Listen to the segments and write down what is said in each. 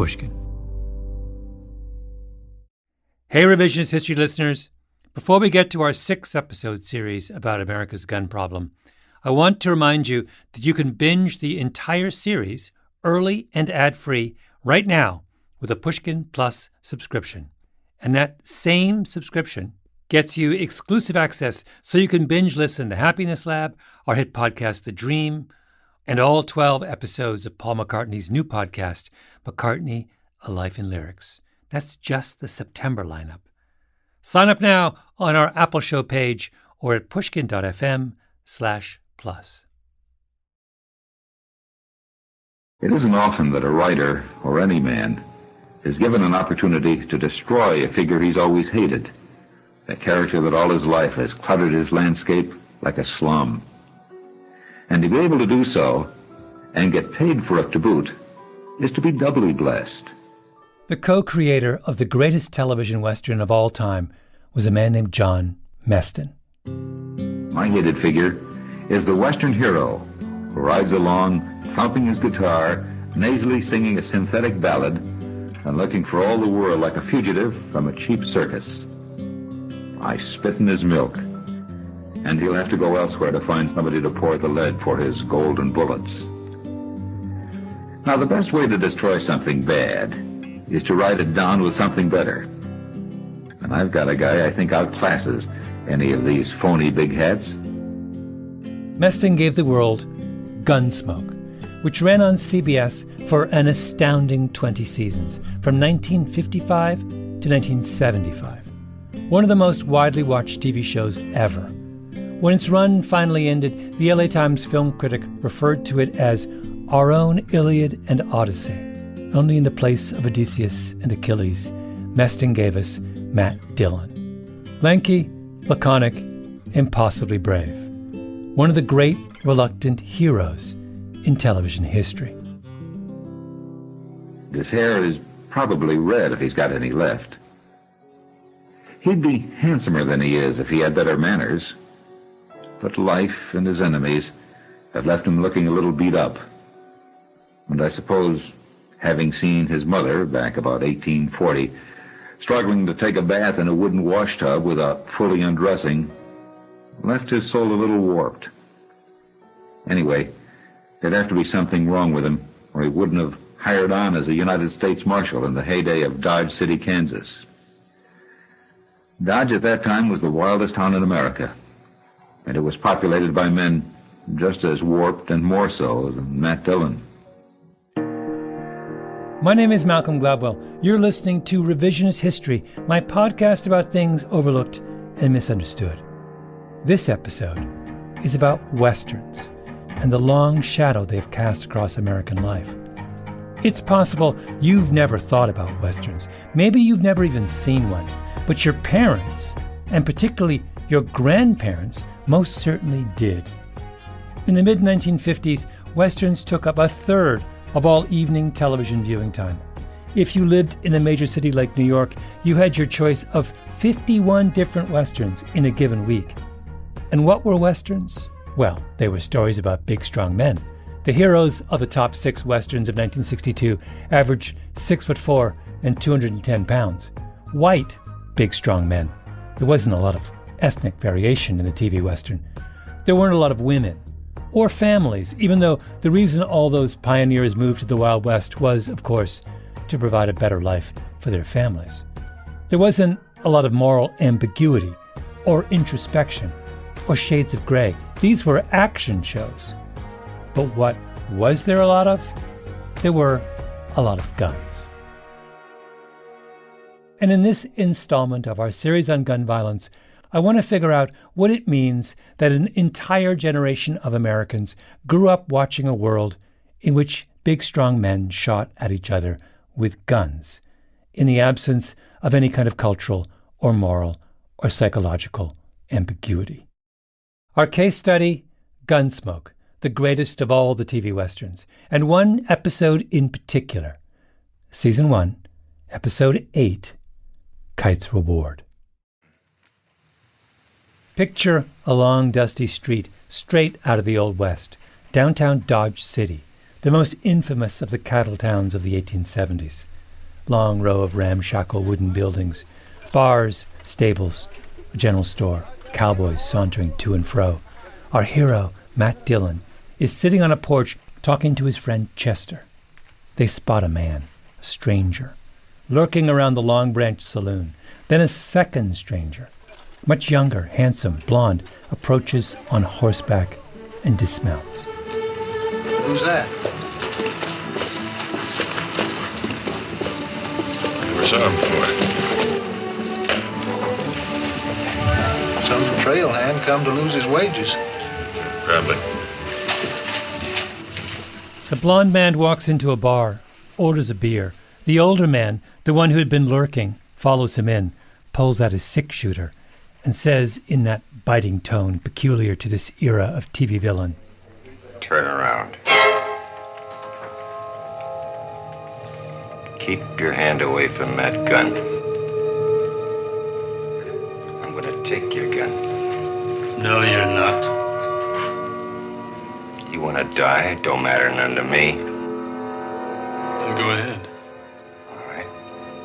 Pushkin. Hey, Revisionist History listeners. Before we get to our 6-episode series about America's gun problem, I want to remind you that you can binge the entire series early and ad-free right now with a Pushkin Plus subscription. And that same subscription gets you exclusive access so you can binge listen to Happiness Lab, our hit podcast, The Dream, and all 12 episodes of Paul McCartney's new podcast, McCartney, A Life in Lyrics. That's just the September lineup. Sign up now on our Apple Show page or at pushkin.fm/plus. It isn't often that a writer, or any man, is given an opportunity to destroy a figure he's always hated, a character that all his life has cluttered his landscape like a slum. And to be able to do so, and get paid for it to boot, is to be doubly blessed. The co-creator of the greatest television Western of all time was a man named John Meston. My hated figure is the Western hero who rides along, thumping his guitar, nasally singing a synthetic ballad, and looking for all the world like a fugitive from a cheap circus. I spit in his milk, and he'll have to go elsewhere to find somebody to pour the lead for his golden bullets. Now, the best way to destroy something bad is to write it down with something better. And I've got a guy I think outclasses any of these phony big hats. Meston gave the world Gunsmoke, which ran on CBS for an astounding 20 seasons, from 1955 to 1975. One of the most widely watched TV shows ever. When its run finally ended, the LA Times film critic referred to it as our own Iliad and Odyssey. Only in the place of Odysseus and Achilles, Meston gave us Matt Dillon. Lanky, laconic, impossibly brave. One of the great reluctant heroes in television history. His hair is probably red if he's got any left. He'd be handsomer than he is if he had better manners. But life and his enemies have left him looking a little beat up. And I suppose, having seen his mother back about 1840, struggling to take a bath in a wooden washtub without fully undressing, left his soul a little warped. Anyway, there'd have to be something wrong with him, or he wouldn't have hired on as a United States Marshal in the heyday of Dodge City, Kansas. Dodge at that time was the wildest town in America, and it was populated by men just as warped and more so than Matt Dillon. My name is Malcolm Gladwell. You're listening to Revisionist History, my podcast about things overlooked and misunderstood. This episode is about Westerns and the long shadow they've cast across American life. It's possible you've never thought about Westerns. Maybe you've never even seen one, but your parents, and particularly your grandparents, most certainly did. In the mid-1950s, Westerns took up a third of all evening television viewing time. If you lived in a major city like New York, you had your choice of 51 different Westerns in a given week. And what were Westerns? Well, they were stories about big, strong men. The heroes of the top 6 Westerns of 1962 averaged 6'4" and 210 pounds. White, big, strong men. There wasn't a lot of ethnic variation in the TV Western. There weren't a lot of women or families, even though the reason all those pioneers moved to the Wild West was, of course, to provide a better life for their families. There wasn't a lot of moral ambiguity or introspection or shades of gray. These were action shows. But what was there a lot of? There were a lot of guns. And in this installment of our series on gun violence, I want to figure out what it means that an entire generation of Americans grew up watching a world in which big, strong men shot at each other with guns, in the absence of any kind of cultural or moral or psychological ambiguity. Our case study, Gunsmoke, the greatest of all the TV Westerns, and one episode in particular, Season 1, Episode 8, Kite's Reward. Picture a long, dusty street straight out of the Old West, downtown Dodge City, the most infamous of the cattle towns of the 1870s. long row of ramshackle wooden buildings, bars, stables, a general store, cowboys sauntering to and fro. Our hero, Matt Dillon, is sitting on a porch talking to his friend Chester. They spot a man, a stranger, lurking around the Long Branch saloon. Then a second stranger, much younger, handsome, blonde, approaches on horseback and dismounts. Who's that? Never saw him before. Some trailhand come to lose his wages. Probably. The blonde man walks into a bar, orders a beer. The older man, the one who had been lurking, follows him in, pulls out his six-shooter, and says in that biting tone peculiar to this era of TV villain, Turn around. Keep your hand away from that gun. I'm gonna take your gun. No, you're not. You wanna die? Don't matter none to me. Then go ahead. All right.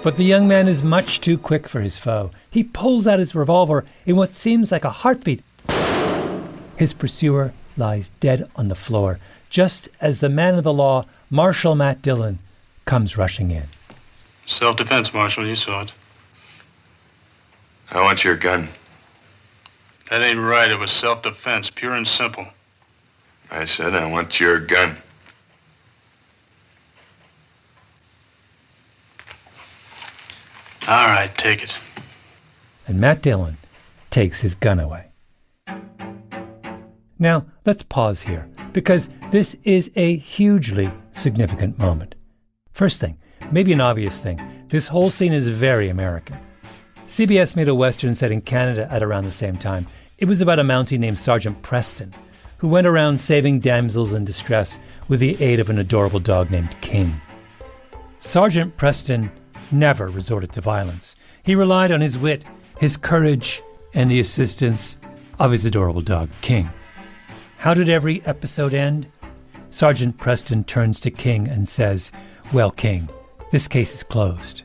But the young man is much too quick for his foe. He pulls out his revolver in what seems like a heartbeat. His pursuer lies dead on the floor, just as the man of the law, Marshal Matt Dillon, comes rushing in. Self-defense, Marshal, you saw it. I want your gun. That ain't right. It was self-defense, pure and simple. I said I want your gun. All right, take it. And Matt Dillon takes his gun away. Now, let's pause here, because this is a hugely significant moment. First thing, maybe an obvious thing, this whole scene is very American. CBS made a Western set in Canada at around the same time. It was about a Mountie named Sergeant Preston, who went around saving damsels in distress with the aid of an adorable dog named King. Sergeant Preston never resorted to violence. He relied on his wit, his courage, and the assistance of his adorable dog, King. How did every episode end? Sergeant Preston turns to King and says, "Well, King, this case is closed."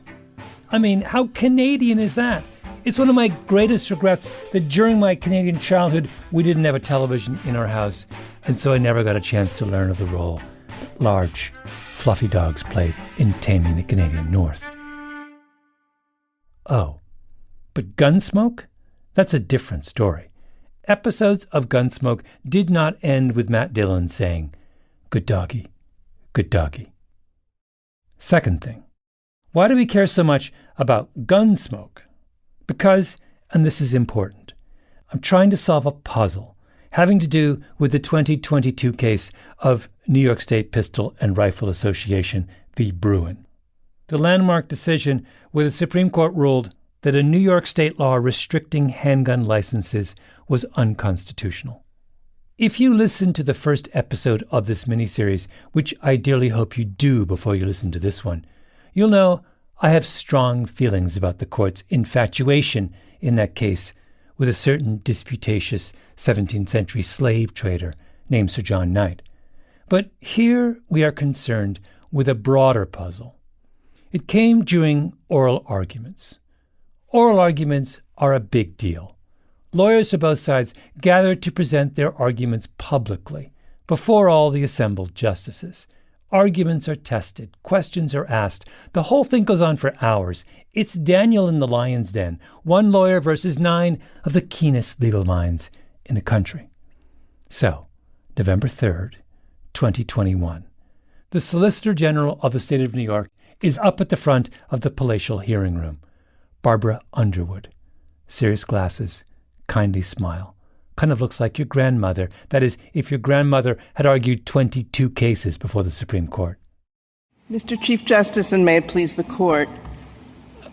I mean, how Canadian is that? It's one of my greatest regrets that during my Canadian childhood, we didn't have a television in our house, and so I never got a chance to learn of the role that large, fluffy dogs played in taming the Canadian North. Oh, but Gunsmoke? That's a different story. Episodes of Gunsmoke did not end with Matt Dillon saying, "Good doggy, good doggy." Second thing, why do we care so much about Gunsmoke? Because, and this is important, I'm trying to solve a puzzle having to do with the 2022 case of New York State Pistol and Rifle Association v. Bruin. The landmark decision where the Supreme Court ruled that a New York state law restricting handgun licenses was unconstitutional. If you listen to the first episode of this miniseries, which I dearly hope you do before you listen to this one, you'll know I have strong feelings about the court's infatuation in that case with a certain disputatious 17th century slave trader named Sir John Knight. But here we are concerned with a broader puzzle. It came during oral arguments. Oral arguments are a big deal. Lawyers for both sides gathered to present their arguments publicly before all the assembled justices. Arguments are tested, questions are asked. The whole thing goes on for hours. It's Daniel in the lion's den, one lawyer versus 9 of the keenest legal minds in the country. So, November 3rd, 2021, the Solicitor General of the State of New York is up at the front of the palatial hearing room. Barbara Underwood, serious glasses, kindly smile. Kind of looks like your grandmother. That is, if your grandmother had argued 22 cases before the Supreme Court. Mr. Chief Justice, and may it please the Court,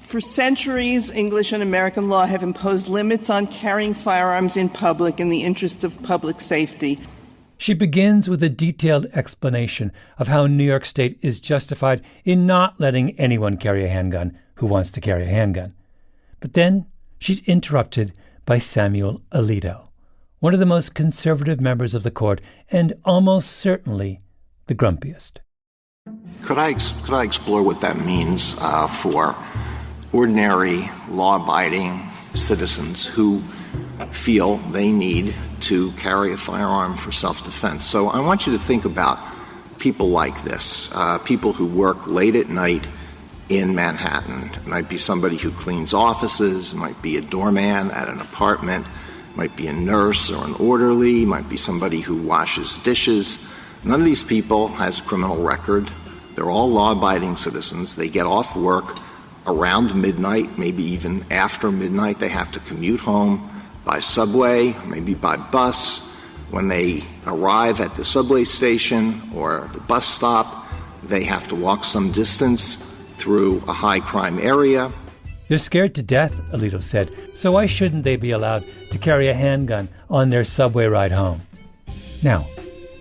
for centuries, English and American law have imposed limits on carrying firearms in public in the interest of public safety. She begins with a detailed explanation of how New York State is justified in not letting anyone carry a handgun who wants to carry a handgun. But then she's interrupted by Samuel Alito, one of the most conservative members of the court and almost certainly the grumpiest. Could I explore what that means for ordinary, law-abiding citizens who feel they need to carry a firearm for self-defense? So I want you to think about people like this, people who work late at night in Manhattan. It might be somebody who cleans offices, it might be a doorman at an apartment, it might be a nurse or an orderly, it might be somebody who washes dishes. None of these people has a criminal record. They're all law-abiding citizens. They get off work around midnight, maybe even after midnight. They have to commute home by subway, maybe by bus. When they arrive at the subway station or the bus stop, they have to walk some distance through a high-crime area. They're scared to death, Alito said, so why shouldn't they be allowed to carry a handgun on their subway ride home? Now,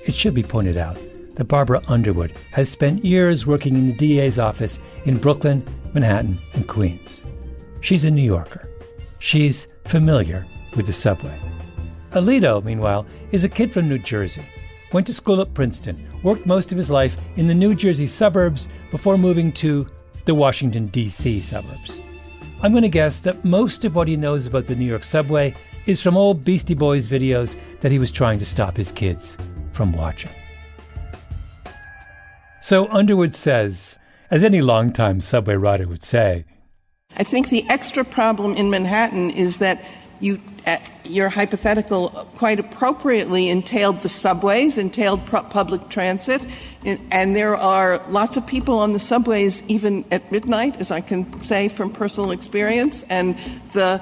it should be pointed out that Barbara Underwood has spent years working in the DA's office in Brooklyn, Manhattan, and Queens. She's a New Yorker. She's familiar with the subway. Alito, meanwhile, is a kid from New Jersey, went to school at Princeton, worked most of his life in the New Jersey suburbs before moving to the Washington, D.C. suburbs. I'm going to guess that most of what he knows about the New York subway is from old Beastie Boys videos that he was trying to stop his kids from watching. So Underwood says, as any longtime subway rider would say, I think the extra problem in Manhattan is that your hypothetical quite appropriately entailed the subways, entailed public transit, and there are lots of people on the subways even at midnight, as I can say from personal experience, and the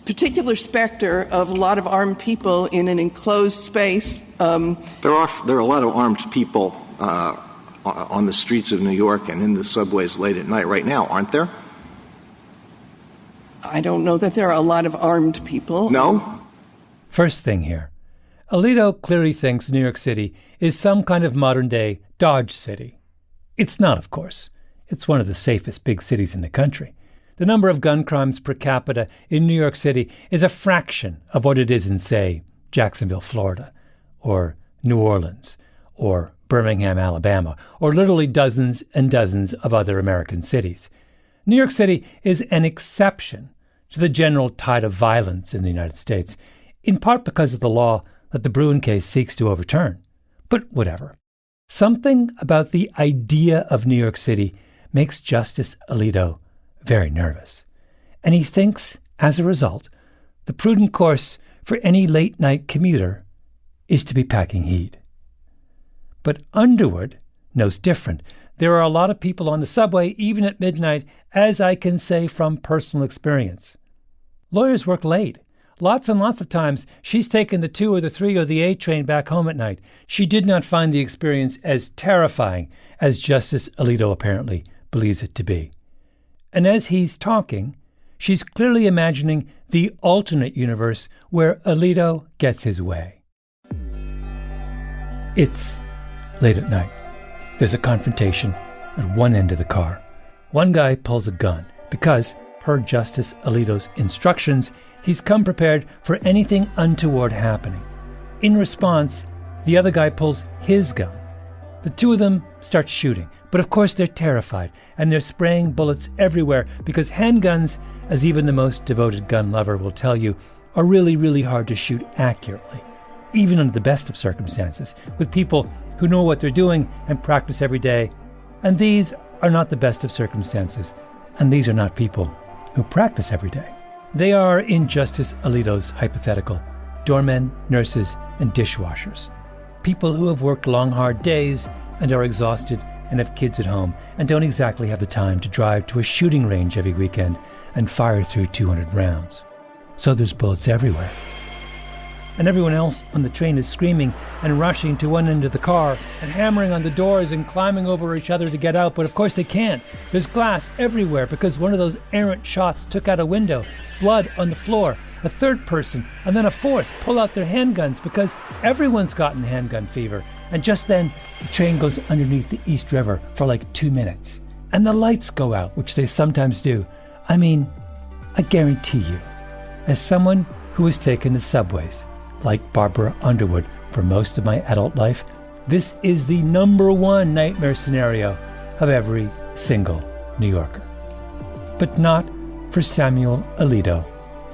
particular specter of a lot of armed people in an enclosed space. There are a lot of armed people on the streets of New York and in the subways late at night right now, aren't there? I don't know that there are a lot of armed people. No? First thing here, Alito clearly thinks New York City is some kind of modern-day Dodge City. It's not, of course. It's one of the safest big cities in the country. The number of gun crimes per capita in New York City is a fraction of what it is in, say, Jacksonville, Florida, or New Orleans, or Birmingham, Alabama, or literally dozens and dozens of other American cities. New York City is an exception to the general tide of violence in the United States, in part because of the law that the Bruen case seeks to overturn. But whatever. Something about the idea of New York City makes Justice Alito very nervous. And he thinks, as a result, the prudent course for any late-night commuter is to be packing heat. But Underwood knows different. There are a lot of people on the subway, even at midnight, as I can say from personal experience. Lawyers work late. Lots and lots of times, she's taken the 2 or the 3 or the 8 train back home at night. She did not find the experience as terrifying as Justice Alito apparently believes it to be. And as he's talking, she's clearly imagining the alternate universe where Alito gets his way. It's late at night. There's a confrontation at one end of the car. One guy pulls a gun because, per Justice Alito's instructions, he's come prepared for anything untoward happening. In response, the other guy pulls his gun. The two of them start shooting, but of course they're terrified, and they're spraying bullets everywhere because handguns, as even the most devoted gun lover will tell you, are really, really hard to shoot accurately, even under the best of circumstances, with people who know what they're doing and practice every day. And these are not the best of circumstances, and these are not people who practice every day. They are, in Justice Alito's hypothetical, doormen, nurses, and dishwashers. People who have worked long, hard days and are exhausted and have kids at home and don't exactly have the time to drive to a shooting range every weekend and fire through 200 rounds. So there's bullets everywhere. And everyone else on the train is screaming and rushing to one end of the car and hammering on the doors and climbing over each other to get out, but of course they can't. There's glass everywhere because one of those errant shots took out a window, blood on the floor. A third person and then a fourth pull out their handguns because everyone's gotten handgun fever. And just then, the train goes underneath the East River for like 2 minutes. And the lights go out, which they sometimes do. I mean, I guarantee you, as someone who has taken the subways, like Barbara Underwood, for most of my adult life, this is the number one nightmare scenario of every single New Yorker. But not for Samuel Alito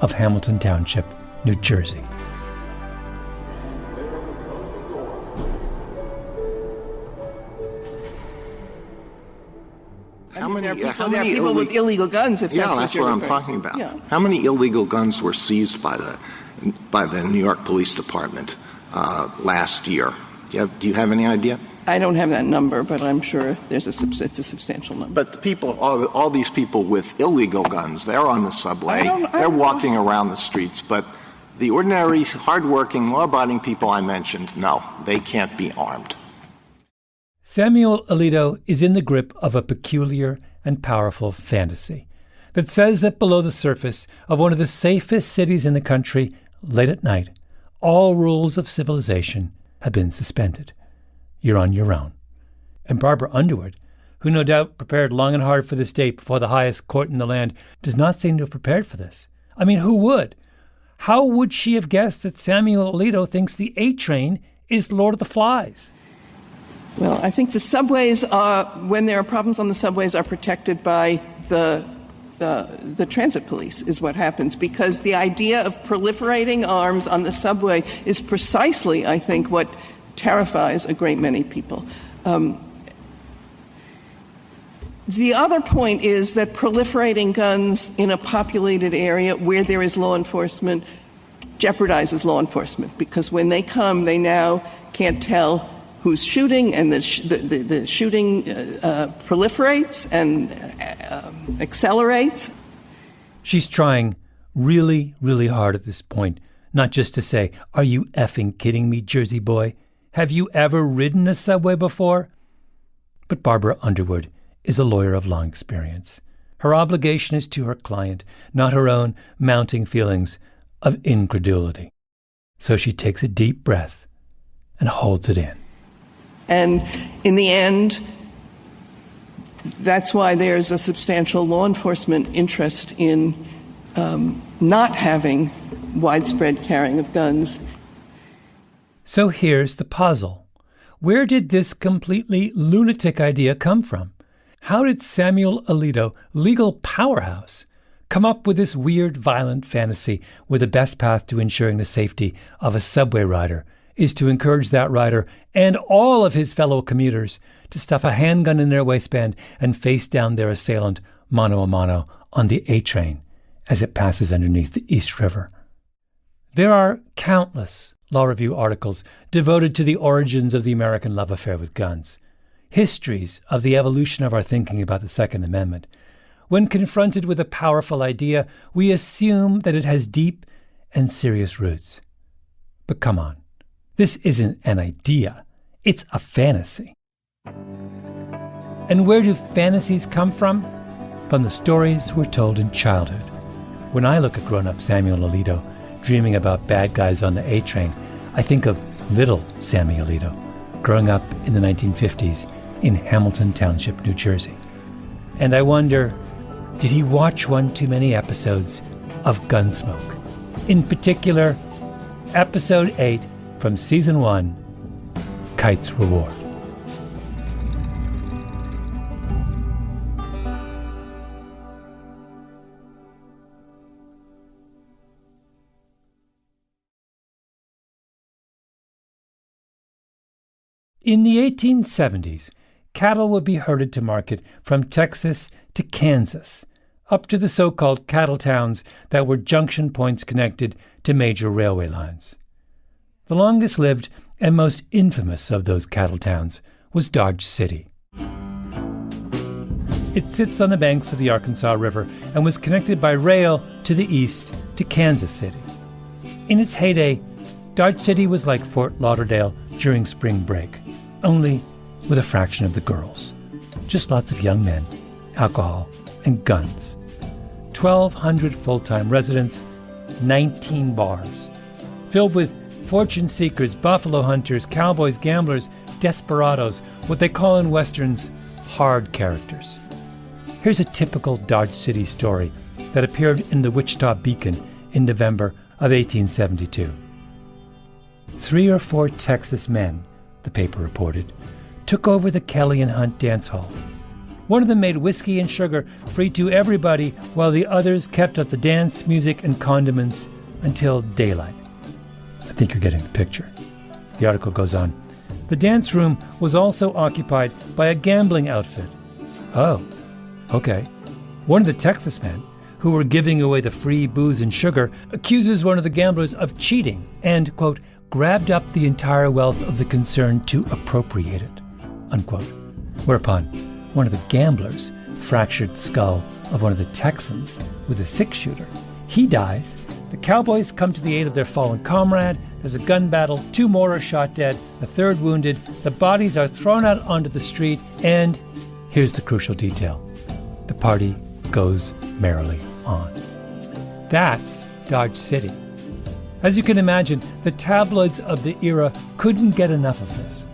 of Hamilton Township, New Jersey. How many people with illegal guns, if that's what I'm talking about. Yeah. How many illegal guns were seized by the New York Police Department last year? Do you have any idea? I don't have that number, but I'm sure it's a substantial number. But the people, all these people with illegal guns, they're on the subway, they're walking around the streets, but the ordinary, hardworking, law-abiding people I mentioned, no, they can't be armed. Samuel Alito is in the grip of a peculiar and powerful fantasy that says that below the surface of one of the safest cities in the country, late at night, all rules of civilization have been suspended. You're on your own. And Barbara Underwood, who no doubt prepared long and hard for this date before the highest court in the land, does not seem to have prepared for this. I mean, who would? How would she have guessed that Samuel Alito thinks the A Train is Lord of the Flies? Well, I think the subways when there are problems on the subways, are protected by the transit police is what happens, because the idea of proliferating arms on the subway is precisely, I think, what terrifies a great many people. The other point is that proliferating guns in a populated area where there is law enforcement jeopardizes law enforcement, because when they come, they now can't tell who's shooting, and the shooting proliferates and accelerates. She's trying really, really hard at this point, not just to say, "Are you effing kidding me, Jersey boy? Have you ever ridden a subway before?" But Barbara Underwood is a lawyer of long experience. Her obligation is to her client, not her own mounting feelings of incredulity. So she takes a deep breath and holds it in. And in the end, that's why there's a substantial law enforcement interest in not having widespread carrying of guns. So here's the puzzle. Where did this completely lunatic idea come from? How did Samuel Alito, legal powerhouse, come up with this weird, violent fantasy where the best path to ensuring the safety of a subway rider is to encourage that rider and all of his fellow commuters to stuff a handgun in their waistband and face down their assailant mano a mano on the A train as it passes underneath the East River? There are countless law review articles devoted to the origins of the American love affair with guns, histories of the evolution of our thinking about the Second Amendment. When confronted with a powerful idea, we assume that it has deep and serious roots. But come on. This isn't an idea. It's a fantasy. And where do fantasies come from? From the stories we're told in childhood. When I look at grown-up Samuel Alito dreaming about bad guys on the A train, I think of little Sammy Alito growing up in the 1950s in Hamilton Township, New Jersey. And I wonder, did he watch one too many episodes of Gunsmoke? In particular, episode 8 from season 1, Kite's Reward. In the 1870s, cattle would be herded to market from Texas to Kansas, up to the so-called cattle towns that were junction points connected to major railway lines. The longest-lived and most infamous of those cattle towns was Dodge City. It sits on the banks of the Arkansas River and was connected by rail to the east to Kansas City. In its heyday, Dodge City was like Fort Lauderdale during spring break, only with a fraction of the girls. Just lots of young men, alcohol, and guns. 1,200 full-time residents, 19 bars, filled with fortune seekers, buffalo hunters, cowboys, gamblers, desperados, what they call in westerns, hard characters. Here's a typical Dodge City story that appeared in the Wichita Beacon in November of 1872. 3 or 4 Texas men the paper reported, took over the Kelly and Hunt dance hall. One of them made whiskey and sugar free to everybody, while the others kept up the dance, music, and condiments until daylight. I think you're getting the picture. The article goes on. The dance room was also occupied by a gambling outfit. Oh, okay. One of the Texas men, who were giving away the free booze and sugar, accuses one of the gamblers of cheating and, quote, grabbed up the entire wealth of the concern to appropriate it, unquote. Whereupon, one of the gamblers fractured the skull of one of the Texans with a 6-shooter. He dies. The cowboys come to the aid of their fallen comrade. There's a gun battle. 2 more are shot dead. A 3rd wounded. The bodies are thrown out onto the street. And here's the crucial detail. The party goes merrily on. That's Dodge City. As you can imagine, the tabloids of the era couldn't get enough of this.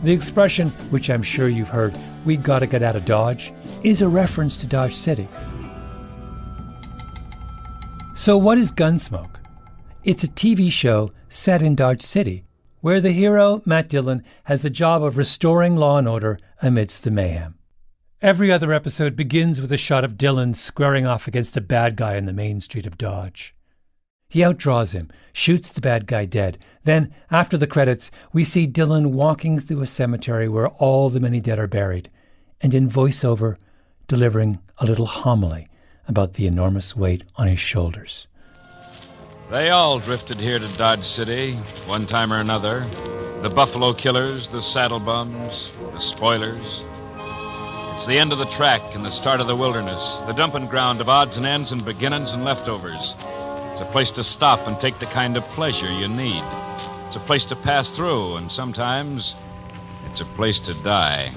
The expression, which I'm sure you've heard, "we gotta get out of Dodge," is a reference to Dodge City. So what is Gunsmoke? It's a TV show set in Dodge City, where the hero, Matt Dillon, has the job of restoring law and order amidst the mayhem. Every other episode begins with a shot of Dillon squaring off against a bad guy on the main street of Dodge. He outdraws him, shoots the bad guy dead. Then, after the credits, we see Dillon walking through a cemetery where all the many dead are buried, and in voiceover, delivering a little homily about the enormous weight on his shoulders. They all drifted here to Dodge City, one time or another. The Buffalo Killers, the Saddle Bums, the Spoilers. It's the end of the track and the start of the wilderness, the dumping ground of odds and ends and beginnings and leftovers. It's a place to stop and take the kind of pleasure you need. It's a place to pass through, and sometimes it's a place to die.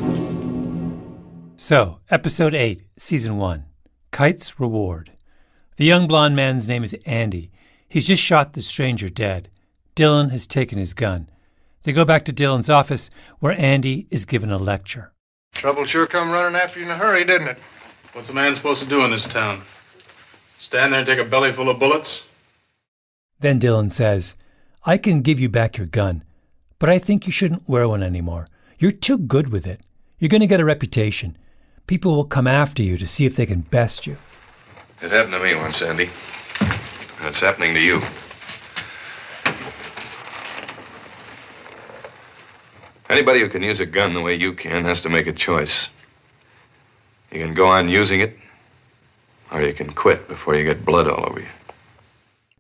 So, Episode 8, Season 1, Kite's Reward. The young blonde man's name is Andy. He's just shot the stranger dead. Dillon has taken his gun. They go back to Dillon's office, where Andy is given a lecture. Trouble sure come running after you in a hurry, didn't it? What's a man supposed to do in this town? Stand there and take a belly full of bullets? Then Dillon says, "I can give you back your gun, but I think you shouldn't wear one anymore. You're too good with it. You're going to get a reputation. People will come after you to see if they can best you." It happened to me once, Andy. And it's happening to you. Anybody who can use a gun the way you can has to make a choice. You can go on using it, or you can quit before you get blood all over you.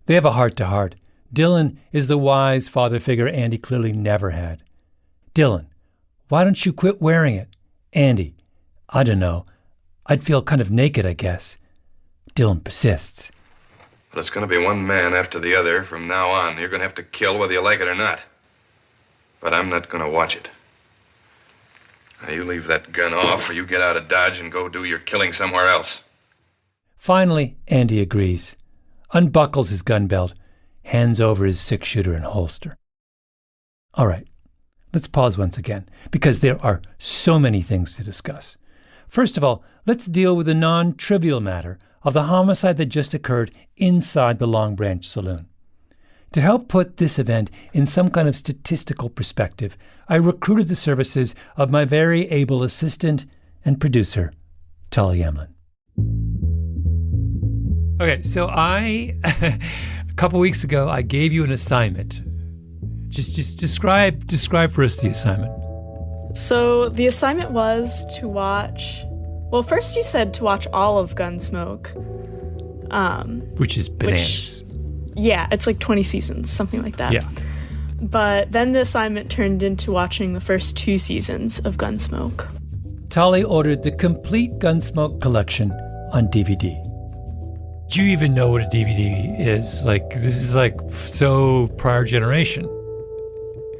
They have a heart-to-heart. Dillon is the wise father figure Andy clearly never had. "Dillon, why don't you quit wearing it?" Andy, "I don't know. I'd feel kind of naked, I guess." Dillon persists. But it's going to be one man after the other from now on. You're going to have to kill whether you like it or not. But I'm not going to watch it. Now, you leave that gun off, or you get out of Dodge and go do your killing somewhere else. Finally, Andy agrees, unbuckles his gun belt, hands over his 6-shooter and holster. All right, let's pause once again, because there are so many things to discuss. First of all, let's deal with the non-trivial matter of the homicide that just occurred inside the Long Branch Saloon. To help put this event in some kind of statistical perspective, I recruited the services of my very able assistant and producer, Tully Emlin. Okay, so a couple weeks ago, I gave you an assignment. Just describe for us the assignment. So the assignment was to watch, well, first you said to watch all of Gunsmoke. Which is bananas. Yeah, it's like 20 seasons, something like that. Yeah. But then the assignment turned into watching the first 2 seasons of Gunsmoke. Tully ordered the complete Gunsmoke collection on DVD. Do you even know what a DVD is? Like, this is like so prior generation.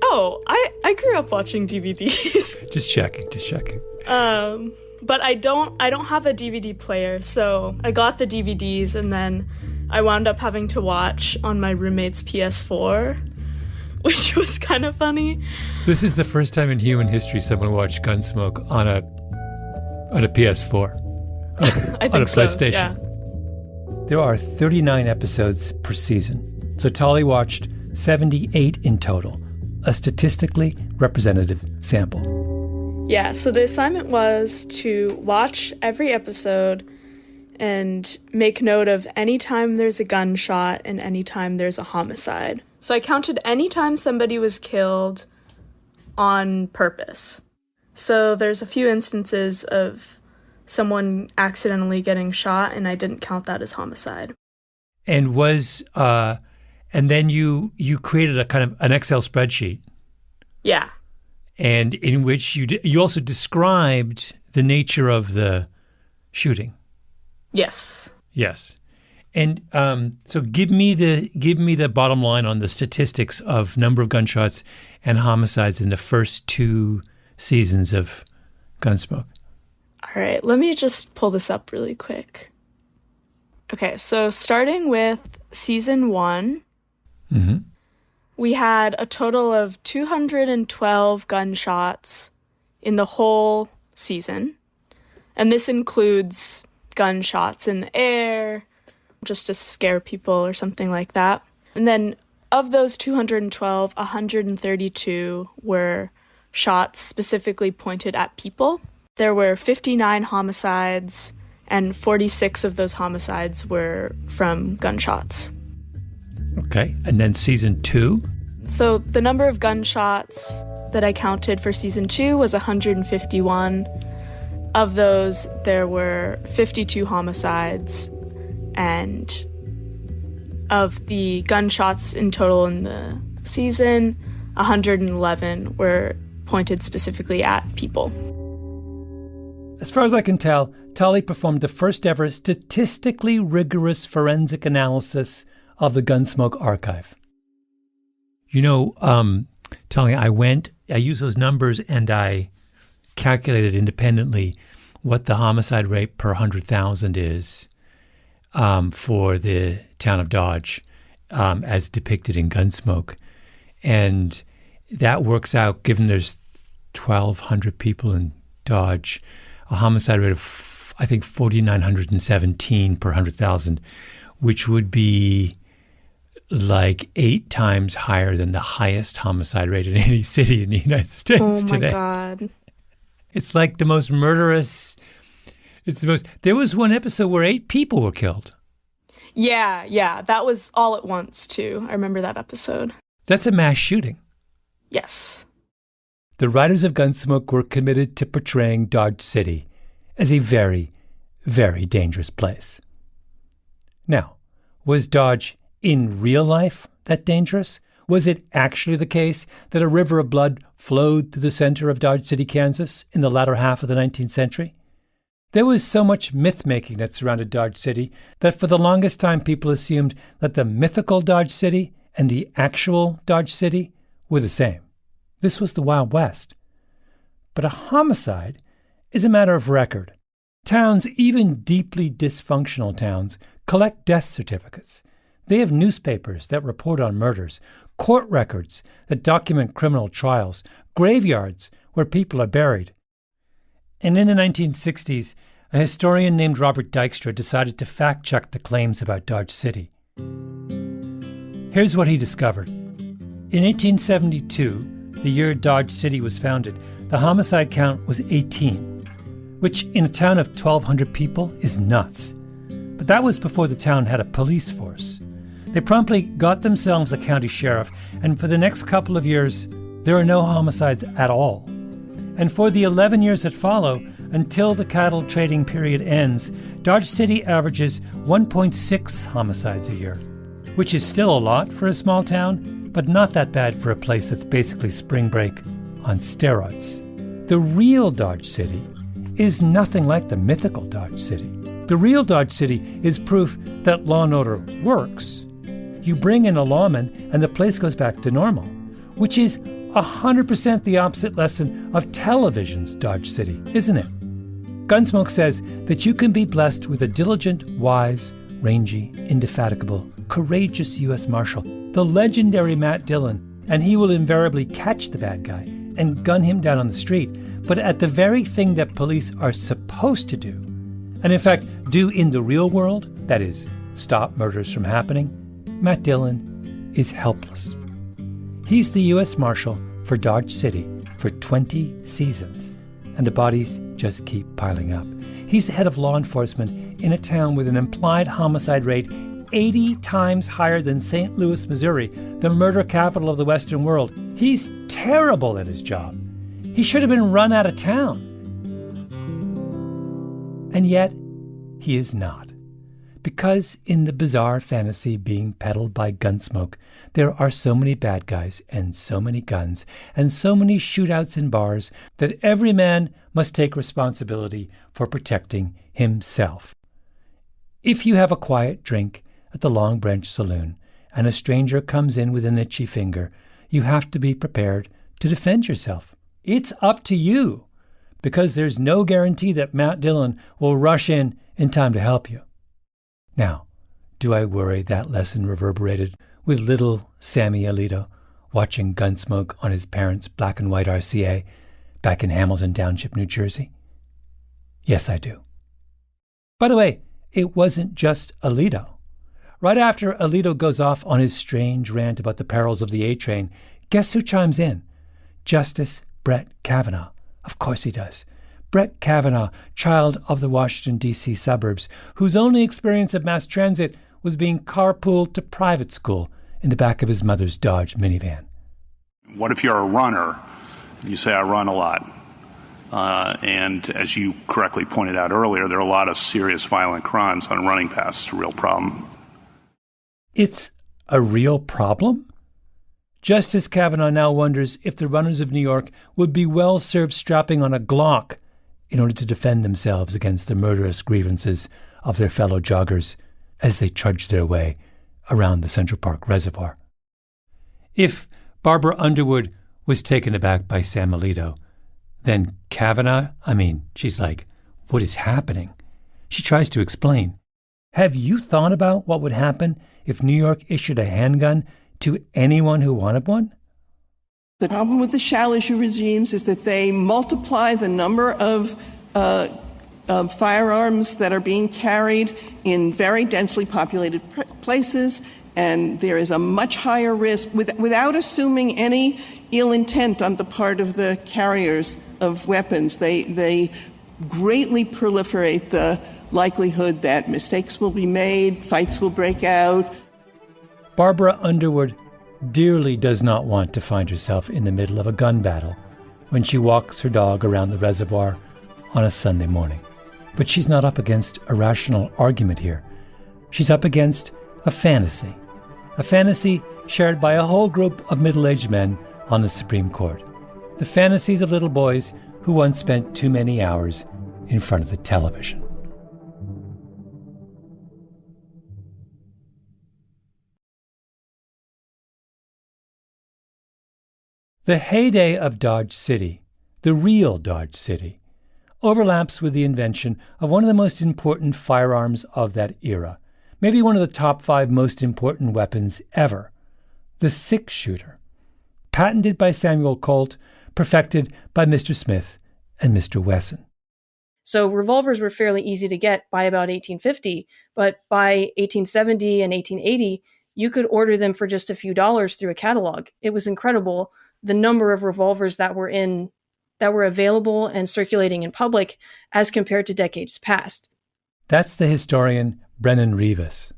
Oh, I grew up watching DVDs. Just checking. But I don't have a DVD player, so I got the DVDs and then I wound up having to watch on my roommate's PS4, which was kind of funny. This is the first time in human history someone watched Gunsmoke on a PS4. I think on a so, PlayStation. yeah. There are 39 episodes per season, so Tully watched 78 in total, a statistically representative sample. Yeah, so the assignment was to watch every episode and make note of any time there's a gunshot and any time there's a homicide. So I counted any time somebody was killed on purpose. So there's a few instances of someone accidentally getting shot, and I didn't count that as homicide. And and then you created a kind of an Excel spreadsheet. Yeah. And in which you also described the nature of the shooting. Yes. Yes. And so give me the bottom line on the statistics of number of gunshots and homicides in the first 2 seasons of Gunsmoke. All right, let me just pull this up really quick. Okay, so starting with season 1, we had a total of 212 gunshots in the whole season. And this includes gunshots in the air, just to scare people or something like that. And then of those 212, 132 were shots specifically pointed at people. There were 59 homicides, and 46 of those homicides were from gunshots. Okay, and then season 2? So the number of gunshots that I counted for season 2 was 151. Of those, there were 52 homicides, and of the gunshots in total in the season, 111 were pointed specifically at people. As far as I can tell, Tali performed the first ever statistically rigorous forensic analysis of the Gunsmoke archive. You know, Tali, I used those numbers and I calculated independently what the homicide rate per 100,000 is for the town of Dodge as depicted in Gunsmoke. And that works out, given there's 1,200 people in Dodge, a homicide rate of, I think, 4,917 per 100,000, which would be like 8 times higher than the highest homicide rate in any city in the United States today. Oh, my God. It's like the most murderous. There was one episode where 8 people were killed. Yeah. That was all at once, too. I remember that episode. That's a mass shooting. Yes. The writers of Gunsmoke were committed to portraying Dodge City as a very, very dangerous place. Now, was Dodge in real life that dangerous? Was it actually the case that a river of blood flowed through the center of Dodge City, Kansas in the latter half of the 19th century? There was so much myth-making that surrounded Dodge City that for the longest time people assumed that the mythical Dodge City and the actual Dodge City were the same. This was the Wild West. But a homicide is a matter of record. Towns, even deeply dysfunctional towns, collect death certificates. They have newspapers that report on murders, court records that document criminal trials, graveyards where people are buried. And in the 1960s, a historian named Robert Dykstra decided to fact-check the claims about Dodge City. Here's what he discovered. In 1872, the year Dodge City was founded, the homicide count was 18, which in a town of 1,200 people is nuts. But that was before the town had a police force. They promptly got themselves a county sheriff, and for the next couple of years, there are no homicides at all. And for the 11 years that follow, until the cattle trading period ends, Dodge City averages 1.6 homicides a year, which is still a lot for a small town, but not that bad for a place that's basically spring break on steroids. The real Dodge City is nothing like the mythical Dodge City. The real Dodge City is proof that law and order works. You bring in a lawman and the place goes back to normal, which is 100% the opposite lesson of television's Dodge City, isn't it? Gunsmoke says that you can be blessed with a diligent, wise, rangy, indefatigable, courageous U.S. Marshal, the legendary Matt Dillon, and he will invariably catch the bad guy and gun him down on the street, but at the very thing that police are supposed to do, and in fact do in the real world, that is, stop murders from happening, Matt Dillon is helpless. He's the U.S. Marshal for Dodge City for 20 seasons, and the bodies just keep piling up. He's the head of law enforcement in a town with an implied homicide rate 80 times higher than St. Louis, Missouri, the murder capital of the Western world. He's terrible at his job. He should have been run out of town. And yet, he is not. Because in the bizarre fantasy being peddled by Gunsmoke, there are so many bad guys and so many guns and so many shootouts in bars that every man must take responsibility for protecting himself. If you have a quiet drink at the Long Branch Saloon and a stranger comes in with an itchy finger, you have to be prepared to defend yourself. It's up to you, because there's no guarantee that Matt Dillon will rush in time to help you. Now, do I worry that lesson reverberated with little Sammy Alito watching Gunsmoke on his parents' black and white RCA back in Hamilton Township, New Jersey? Yes, I do. By the way, it wasn't just Alito. Right after Alito goes off on his strange rant about the perils of the A train, guess who chimes in? Justice Brett Kavanaugh. Of course he does. Brett Kavanaugh, child of the Washington, D.C. suburbs, whose only experience of mass transit was being carpooled to private school in the back of his mother's Dodge minivan. What if you're a runner? You say, I run a lot. And as you correctly pointed out earlier, there are a lot of serious violent crimes on running paths. It's a real problem. It's a real problem? Justice Kavanaugh now wonders if the runners of New York would be well served strapping on a Glock in order to defend themselves against the murderous grievances of their fellow joggers as they trudge their way around the Central Park Reservoir. If Barbara Underwood was taken aback by Sam Alito, then Kavanaugh, she's like, what is happening? She tries to explain. Have you thought about what would happen if New York issued a handgun to anyone who wanted one? The problem with the shall issue regimes is that they multiply the number of firearms that are being carried in very densely populated places, and there is a much higher risk, without assuming any ill intent on the part of the carriers of weapons. They greatly proliferate the likelihood that mistakes will be made, fights will break out. Barbara Underwood dearly does not want to find herself in the middle of a gun battle when she walks her dog around the reservoir on a Sunday morning. But she's not up against a rational argument here. She's up against a fantasy shared by a whole group of middle-aged men on the Supreme Court. The fantasies of little boys who once spent too many hours in front of the television. The heyday of Dodge City, the real Dodge City, overlaps with the invention of one of the most important firearms of that era, maybe one of the top 5 most important weapons ever, the 6-shooter, patented by Samuel Colt, perfected by Mr. Smith and Mr. Wesson. So revolvers were fairly easy to get by about 1850, but by 1870 and 1880, you could order them for just a few dollars through a catalog. It was incredible, the number of revolvers that were available and circulating in public as compared to decades past. That's the historian Brennan Rivas.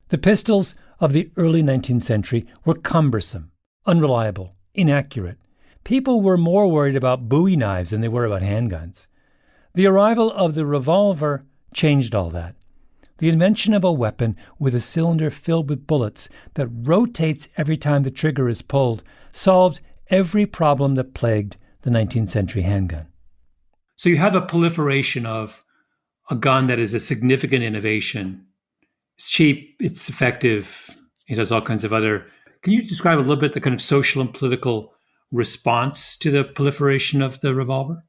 The pistols of the early 19th century were cumbersome, unreliable, inaccurate. People were more worried about Bowie knives than they were about handguns. The arrival of the revolver changed all that. The invention of a weapon with a cylinder filled with bullets that rotates every time the trigger is pulled solved every problem that plagued the 19th century handgun. So you have a proliferation of a gun that is a significant innovation. It's cheap, it's effective, it has all kinds of other... Can you describe a little bit the kind of social and political response to the proliferation of the revolver?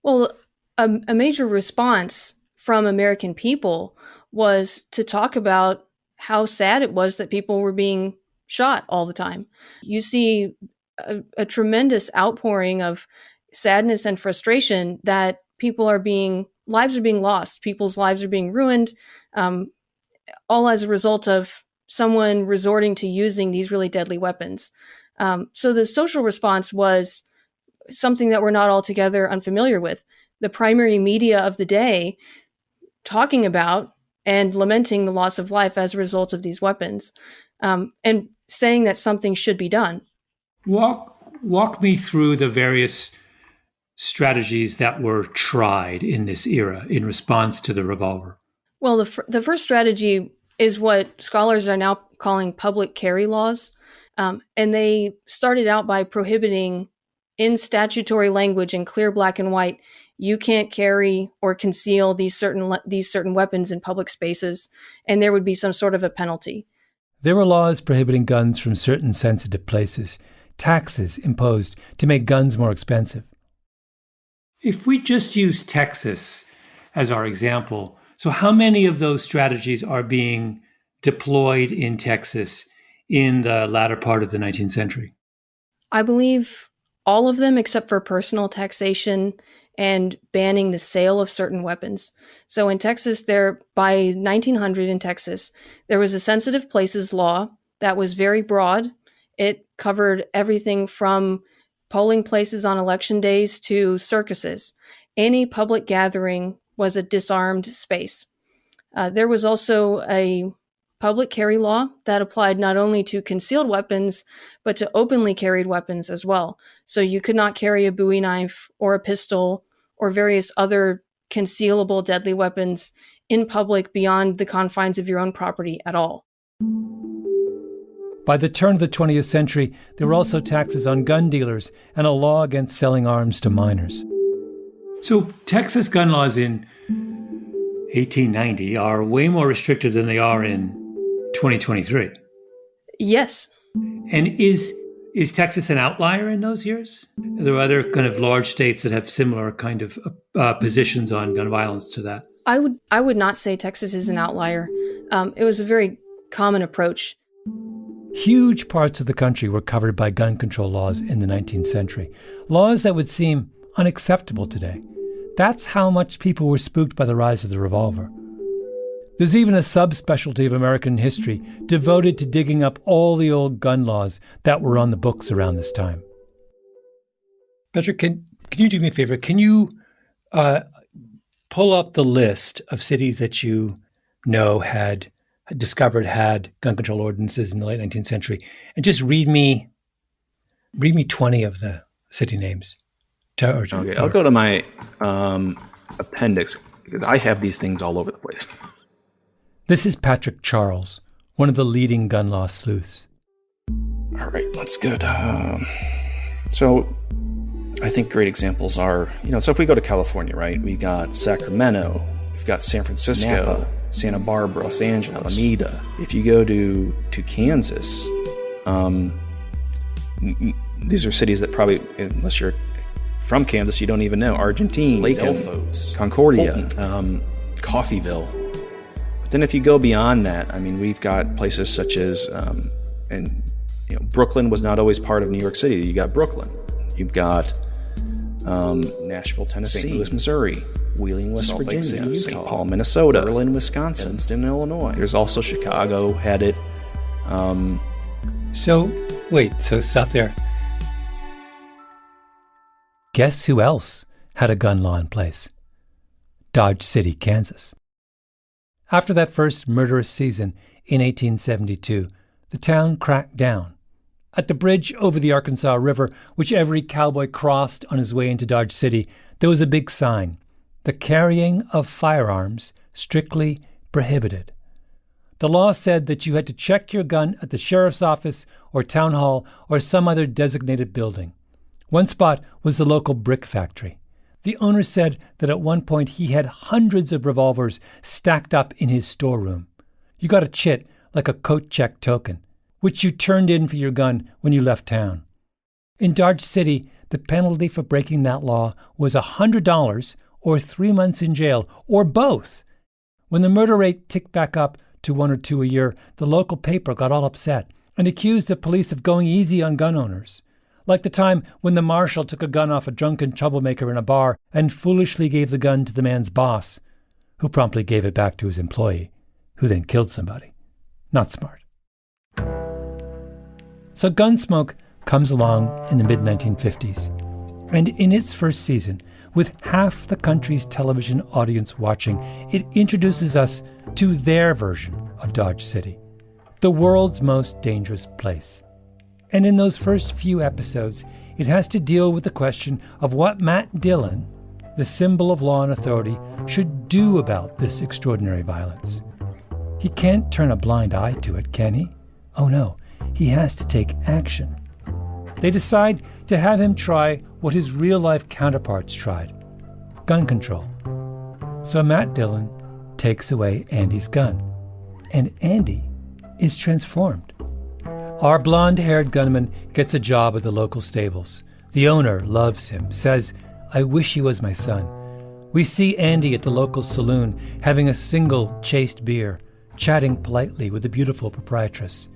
Well, a major response from American people was to talk about how sad it was that people were being shot all the time. You see a tremendous outpouring of sadness and frustration that lives are being lost, people's lives are being ruined, all as a result of someone resorting to using these really deadly weapons. So the social response was something that we're not altogether unfamiliar with. The primary media of the day talking about and lamenting the loss of life as a result of these weapons, and saying that something should be done. Walk me through the various strategies that were tried in this era in response to the revolver. Well, the first strategy is what scholars are now calling public carry laws. And they started out by prohibiting, in statutory language in clear black and white, you can't carry or conceal these certain weapons in public spaces, and there would be some sort of a penalty. There were laws prohibiting guns from certain sensitive places, taxes imposed to make guns more expensive. If we just use Texas as our example, so how many of those strategies are being deployed in Texas in the latter part of the 19th century? I believe all of them except for personal taxation and banning the sale of certain weapons. So in Texas, by 1900 in Texas, there was a sensitive places law that was very broad. It covered everything from polling places on election days to circuses. Any public gathering was a disarmed space. There was also a public carry law that applied not only to concealed weapons, but to openly carried weapons as well. So you could not carry a Bowie knife or a pistol or various other concealable deadly weapons in public beyond the confines of your own property at all. By the turn of the 20th century, there were also taxes on gun dealers and a law against selling arms to minors. So Texas gun laws in 1890 are way more restrictive than they are in 2023. Yes. And is Texas an outlier in those years? Are there other kind of large states that have similar kind of positions on gun violence to that? I would not say Texas is an outlier. It was a very common approach. Huge parts of the country were covered by gun control laws in the 19th century, laws that would seem unacceptable today. That's how much people were spooked by the rise of the revolver. There's even a subspecialty of American history devoted to digging up all the old gun laws that were on the books around this time. Patrick, can you do me a favor? Can you pull up the list of cities that you know had gun control ordinances in the late 19th century, and just read me 20 of the city names. Okay, I'll go to my appendix because I have these things all over the place. This is Patrick Charles, one of the leading gun law sleuths. All right, that's good. So I think great examples are, so if we go to California, right, we got Sacramento, we've got San Francisco, Napa, Santa Barbara, Los Angeles, Alameda. If you go to Kansas, these are cities that probably, unless you're from Kansas, you don't even know. Argentine, Lake Elfos, Concordia, Coffeyville. But then if you go beyond that, we've got places such as, Brooklyn was not always part of New York City. You got Brooklyn. You've got Nashville, Tennessee, St. Louis, Missouri, Wheeling, West Virginia, St. Paul, Minnesota, Berlin, Wisconsin, Evanston, Illinois. There's also Chicago had it. So stop there. Guess who else had a gun law in place? Dodge City, Kansas. After that first murderous season in 1872, the town cracked down. At the bridge over the Arkansas River, which every cowboy crossed on his way into Dodge City, there was a big sign: the carrying of firearms strictly prohibited. The law said that you had to check your gun at the sheriff's office or town hall or some other designated building. One spot was the local brick factory. The owner said that at one point he had hundreds of revolvers stacked up in his storeroom. You got a chit, like a coat check token, which you turned in for your gun when you left town. In Dodge City, the penalty for breaking that law was $100 or 3 months in jail, or both. When the murder rate ticked back up to 1 or 2 a year, the local paper got all upset and accused the police of going easy on gun owners. Like the time when the marshal took a gun off a drunken troublemaker in a bar and foolishly gave the gun to the man's boss, who promptly gave it back to his employee, who then killed somebody. Not smart. So Gunsmoke comes along in the mid-1950s. And in its first season, with half the country's television audience watching, it introduces us to their version of Dodge City, the world's most dangerous place. And in those first few episodes, it has to deal with the question of what Matt Dillon, the symbol of law and authority, should do about this extraordinary violence. He can't turn a blind eye to it, can he? Oh no, he has to take action. They decide to have him try what his real-life counterparts tried: gun control. So Matt Dillon takes away Andy's gun, and Andy is transformed. Our blonde-haired gunman gets a job at the local stables. The owner loves him, says, "I wish he was my son." We see Andy at the local saloon having a single chaste beer, chatting politely with the beautiful proprietress.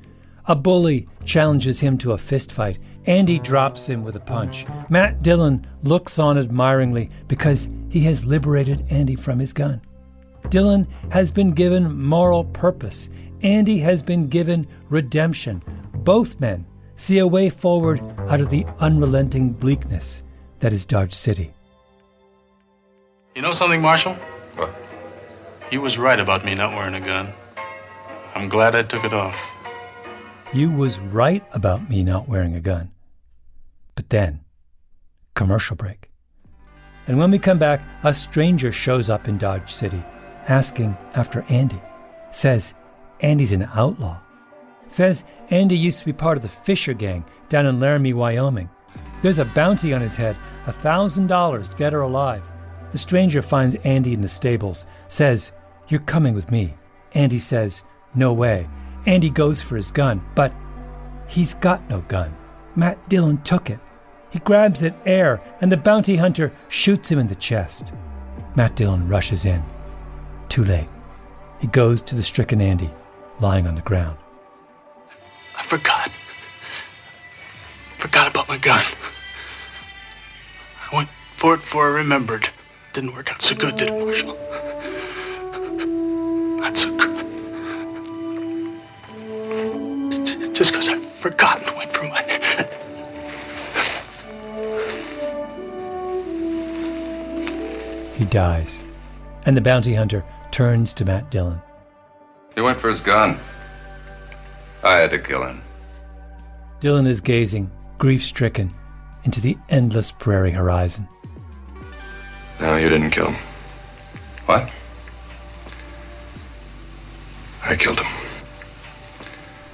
A bully challenges him to a fist fight. Andy drops him with a punch. Matt Dillon looks on admiringly because he has liberated Andy from his gun. Dillon has been given moral purpose. Andy has been given redemption. Both men see a way forward out of the unrelenting bleakness that is Dodge City. You know something, Marshal? What? You was right about me not wearing a gun. I'm glad I took it off. You was right about me not wearing a gun. But then, commercial break. And when we come back, a stranger shows up in Dodge City, asking after Andy. Says Andy's an outlaw. Says Andy used to be part of the Fisher gang down in Laramie, Wyoming. There's a bounty on his head, $1,000, dead or alive. The stranger finds Andy in the stables, says, "You're coming with me." Andy says, "No way." Andy goes for his gun, but he's got no gun. Matt Dillon took it. He grabs at air, and the bounty hunter shoots him in the chest. Matt Dillon rushes in. Too late. He goes to the stricken Andy, lying on the ground. I forgot. Forgot about my gun. I went for it before I remembered. Didn't work out so good, did it, Marshal? Not so good. Just because I forgot and went for my... He dies, and the bounty hunter turns to Matt Dillon. He went for his gun. I had to kill him. Dillon is gazing, grief-stricken, into the endless prairie horizon. No, you didn't kill him. What? I killed him.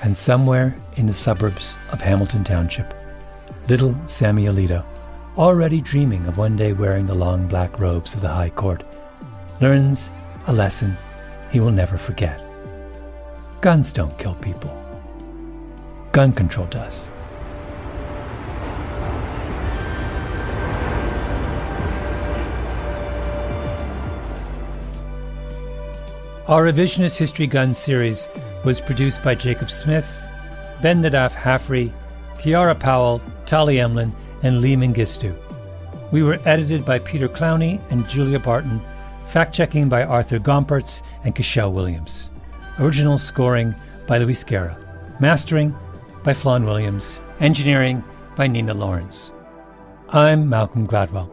And somewhere in the suburbs of Hamilton Township, little Sammy Alito, already dreaming of one day wearing the long black robes of the High Court, learns a lesson he will never forget. Guns don't kill people. Gun control does. Our Revisionist History Gun series was produced by Jacob Smith, Ben Nadaf Haffrey, Kiara Powell, Tali Emlin, and Lee Mengistu. We were edited by Peter Clowney and Julia Barton, fact-checking by Arthur Gompertz and Cashel Williams. Original scoring by Luis Guerra. Mastering by Flawn Williams. Engineering by Nina Lawrence. I'm Malcolm Gladwell.